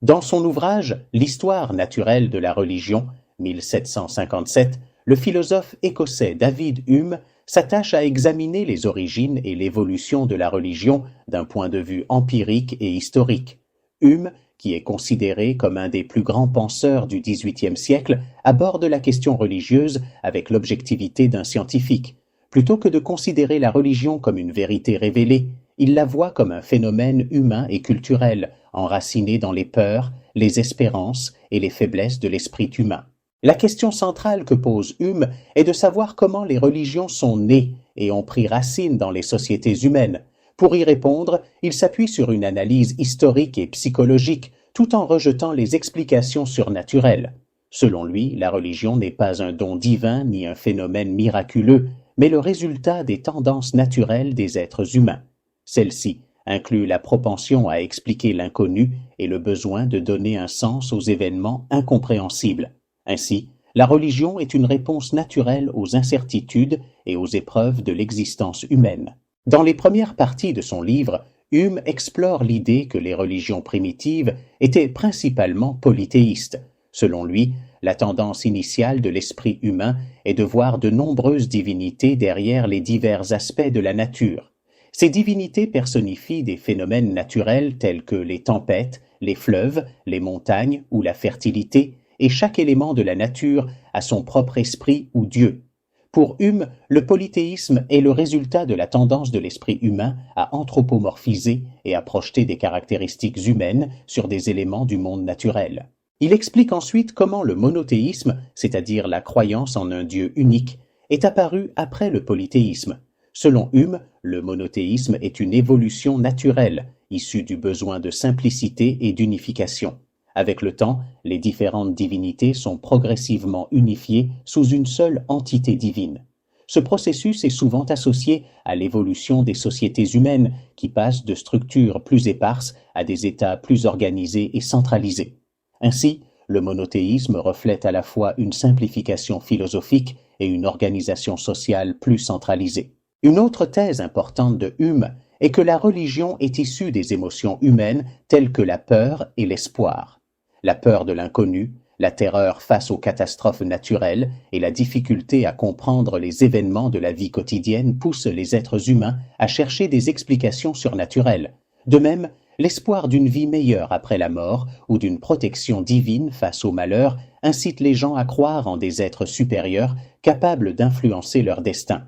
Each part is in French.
Dans son ouvrage « L'histoire naturelle de la religion » 1757, le philosophe écossais David Hume s'attache à examiner les origines et l'évolution de la religion d'un point de vue empirique et historique. Hume, qui est considéré comme un des plus grands penseurs du XVIIIe siècle, aborde la question religieuse avec l'objectivité d'un scientifique. Plutôt que de considérer la religion comme une vérité révélée, il la voit comme un phénomène humain et culturel, enraciné dans les peurs, les espérances et les faiblesses de l'esprit humain. La question centrale que pose Hume est de savoir comment les religions sont nées et ont pris racine dans les sociétés humaines. Pour y répondre, il s'appuie sur une analyse historique et psychologique, tout en rejetant les explications surnaturelles. Selon lui, la religion n'est pas un don divin ni un phénomène miraculeux, mais le résultat des tendances naturelles des êtres humains. Celle-ci inclut la propension à expliquer l'inconnu et le besoin de donner un sens aux événements incompréhensibles. Ainsi, la religion est une réponse naturelle aux incertitudes et aux épreuves de l'existence humaine. Dans les premières parties de son livre, Hume explore l'idée que les religions primitives étaient principalement polythéistes. Selon lui, la tendance initiale de l'esprit humain est de voir de nombreuses divinités derrière les divers aspects de la nature. Ces divinités personnifient des phénomènes naturels tels que les tempêtes, les fleuves, les montagnes ou la fertilité, et chaque élément de la nature a son propre esprit ou Dieu. Pour Hume, le polythéisme est le résultat de la tendance de l'esprit humain à anthropomorphiser et à projeter des caractéristiques humaines sur des éléments du monde naturel. Il explique ensuite comment le monothéisme, c'est-à-dire la croyance en un Dieu unique, est apparu après le polythéisme. Selon Hume, le monothéisme est une évolution naturelle, issue du besoin de simplicité et d'unification. Avec le temps, les différentes divinités sont progressivement unifiées sous une seule entité divine. Ce processus est souvent associé à l'évolution des sociétés humaines qui passent de structures plus éparses à des États plus organisés et centralisés. Ainsi, le monothéisme reflète à la fois une simplification philosophique et une organisation sociale plus centralisée. Une autre thèse importante de Hume est que la religion est issue des émotions humaines telles que la peur et l'espoir. La peur de l'inconnu, la terreur face aux catastrophes naturelles et la difficulté à comprendre les événements de la vie quotidienne poussent les êtres humains à chercher des explications surnaturelles. De même, l'espoir d'une vie meilleure après la mort ou d'une protection divine face au malheur incite les gens à croire en des êtres supérieurs capables d'influencer leur destin.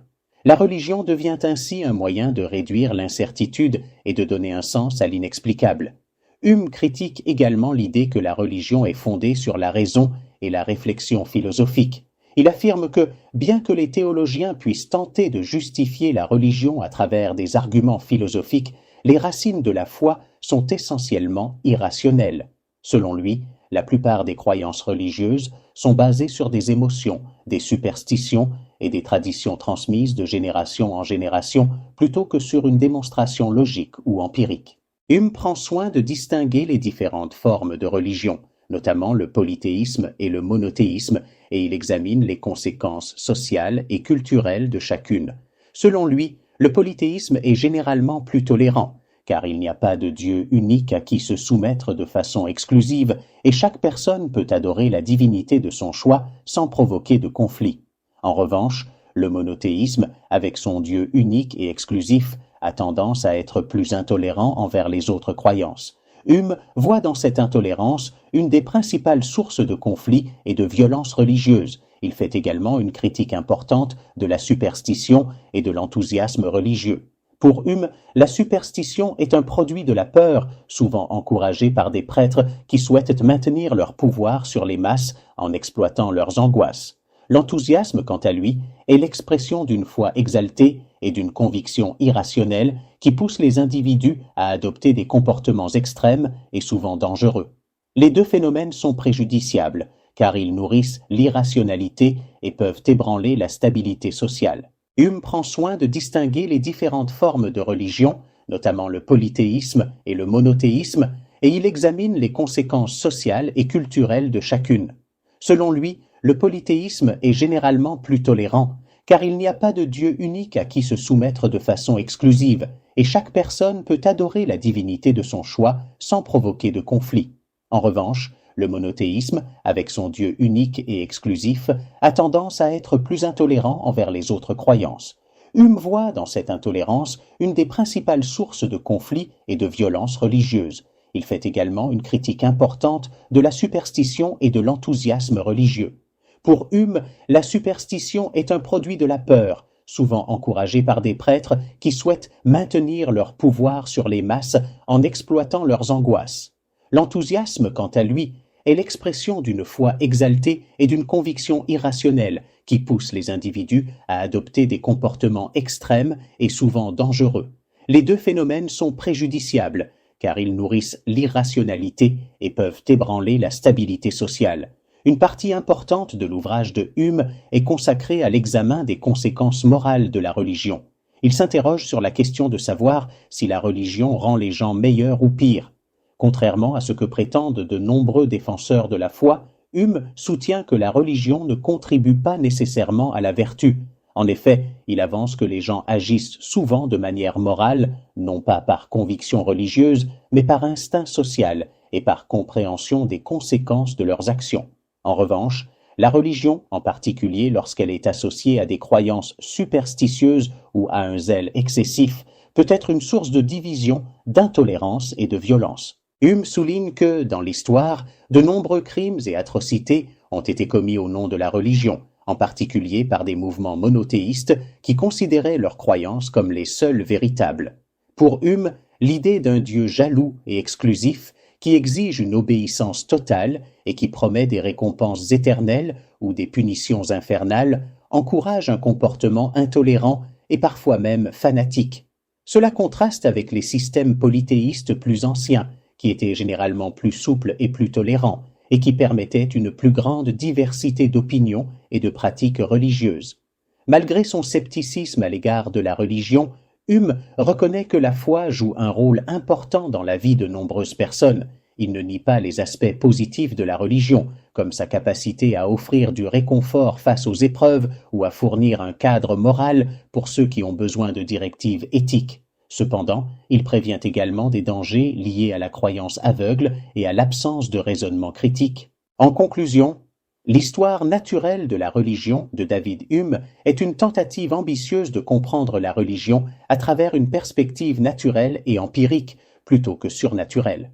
La religion devient ainsi un moyen de réduire l'incertitude et de donner un sens à l'inexplicable. Hume critique également l'idée que la religion est fondée sur la raison et la réflexion philosophique. Il affirme que, bien que les théologiens puissent tenter de justifier la religion à travers des arguments philosophiques, les racines de la foi sont essentiellement irrationnelles. Selon lui, la plupart des croyances religieuses sont basées sur des émotions, des superstitions et des traditions transmises de génération en génération plutôt que sur une démonstration logique ou empirique. Hume prend soin de distinguer les différentes formes de religion, notamment le polythéisme et le monothéisme, et il examine les conséquences sociales et culturelles de chacune. Selon lui, le polythéisme est généralement plus tolérant, car il n'y a pas de Dieu unique à qui se soumettre de façon exclusive, et chaque personne peut adorer la divinité de son choix sans provoquer de conflit. En revanche, le monothéisme, avec son Dieu unique et exclusif, a tendance à être plus intolérant envers les autres croyances. Hume voit dans cette intolérance une des principales sources de conflits et de violences religieuses. Il fait également une critique importante de la superstition et de l'enthousiasme religieux. Pour Hume, la superstition est un produit de la peur, souvent encouragée par des prêtres qui souhaitent maintenir leur pouvoir sur les masses en exploitant leurs angoisses. L'enthousiasme, quant à lui, est l'expression d'une foi exaltée et d'une conviction irrationnelle qui pousse les individus à adopter des comportements extrêmes et souvent dangereux. Les deux phénomènes sont préjudiciables, car ils nourrissent l'irrationalité et peuvent ébranler la stabilité sociale. Hume prend soin de distinguer les différentes formes de religion, notamment le polythéisme et le monothéisme, et il examine les conséquences sociales et culturelles de chacune. Selon lui, le polythéisme est généralement plus tolérant, car il n'y a pas de Dieu unique à qui se soumettre de façon exclusive, et chaque personne peut adorer la divinité de son choix sans provoquer de conflit. En revanche, le monothéisme, avec son Dieu unique et exclusif, a tendance à être plus intolérant envers les autres croyances. Hume voit dans cette intolérance une des principales sources de conflits et de violences religieuses. Il fait également une critique importante de la superstition et de l'enthousiasme religieux. Pour Hume, la superstition est un produit de la peur, souvent encouragée par des prêtres qui souhaitent maintenir leur pouvoir sur les masses en exploitant leurs angoisses. L'enthousiasme, quant à lui, est l'expression d'une foi exaltée et d'une conviction irrationnelle qui pousse les individus à adopter des comportements extrêmes et souvent dangereux. Les deux phénomènes sont préjudiciables, car ils nourrissent l'irrationalité et peuvent ébranler la stabilité sociale. Une partie importante de l'ouvrage de Hume est consacrée à l'examen des conséquences morales de la religion. Il s'interroge sur la question de savoir si la religion rend les gens meilleurs ou pires. Contrairement à ce que prétendent de nombreux défenseurs de la foi, Hume soutient que la religion ne contribue pas nécessairement à la vertu. En effet, il avance que les gens agissent souvent de manière morale, non pas par conviction religieuse, mais par instinct social et par compréhension des conséquences de leurs actions. En revanche, la religion, en particulier lorsqu'elle est associée à des croyances superstitieuses ou à un zèle excessif, peut être une source de division, d'intolérance et de violence. Hume souligne que, dans l'histoire, de nombreux crimes et atrocités ont été commis au nom de la religion, en particulier par des mouvements monothéistes qui considéraient leurs croyances comme les seules véritables. Pour Hume, l'idée d'un Dieu jaloux et exclusif, qui exige une obéissance totale et qui promet des récompenses éternelles ou des punitions infernales, encourage un comportement intolérant et parfois même fanatique. Cela contraste avec les systèmes polythéistes plus anciens, qui étaient généralement plus souples et plus tolérants, et qui permettaient une plus grande diversité d'opinions et de pratiques religieuses. Malgré son scepticisme à l'égard de la religion, Hume reconnaît que la foi joue un rôle important dans la vie de nombreuses personnes. Il ne nie pas les aspects positifs de la religion, comme sa capacité à offrir du réconfort face aux épreuves ou à fournir un cadre moral pour ceux qui ont besoin de directives éthiques. Cependant, il prévient également des dangers liés à la croyance aveugle et à l'absence de raisonnement critique. En conclusion, l'histoire naturelle de la religion de David Hume est une tentative ambitieuse de comprendre la religion à travers une perspective naturelle et empirique plutôt que surnaturelle.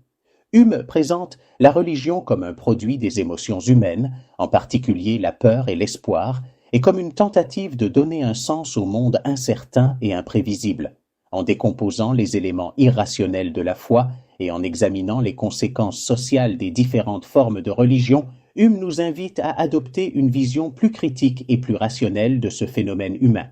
Hume présente la religion comme un produit des émotions humaines, en particulier la peur et l'espoir, et comme une tentative de donner un sens au monde incertain et imprévisible. En décomposant les éléments irrationnels de la foi et en examinant les conséquences sociales des différentes formes de religion, Hume nous invite à adopter une vision plus critique et plus rationnelle de ce phénomène humain.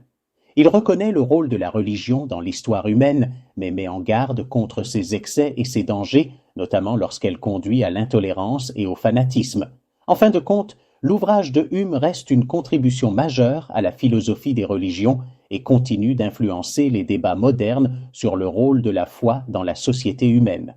Il reconnaît le rôle de la religion dans l'histoire humaine, mais met en garde contre ses excès et ses dangers, notamment lorsqu'elle conduit à l'intolérance et au fanatisme. En fin de compte, l'ouvrage de Hume reste une contribution majeure à la philosophie des religions et continue d'influencer les débats modernes sur le rôle de la foi dans la société humaine.